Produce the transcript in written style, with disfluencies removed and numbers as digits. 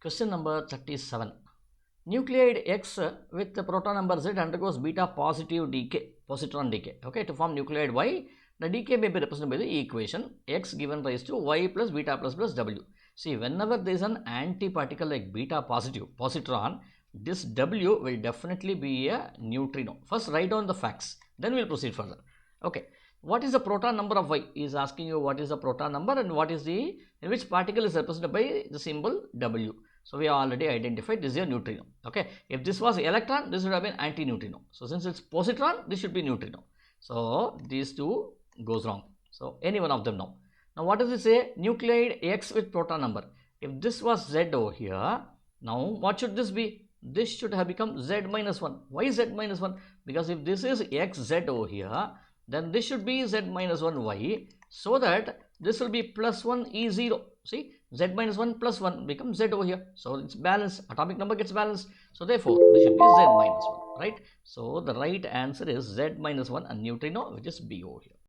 Question number 37. Nuclide X with the proton number Z undergoes beta positive decay, positron decay. Okay, to form nuclide Y, the decay may be represented by the equation X given rise to Y plus beta plus W. See, whenever there is an antiparticle like beta positive, positron, this W will definitely be a neutrino. First, write down the facts, then we will proceed further. Okay. What is the proton number of Y? He is asking you what is the proton number and what is the, in which particle is represented by the symbol W. So we have already identified this is a neutrino. Okay. If this was electron, this would have been anti-neutrino. So since it's positron, this should be neutrino. So these two goes wrong. So any one of them now. Now what does it say? Nuclide X with proton number. If this was Z over here, now what should this be? This should have become Z minus 1. Why Z minus 1? Because if this is XZ over here, then this should be Z minus 1 Y, so that this will be plus 1 E0. See, Z minus 1 plus 1 becomes Z over here. So it's balanced. Atomic number gets balanced. So therefore, this should be Z minus 1, right? So the right answer is Z minus 1 and neutrino, which is B over here.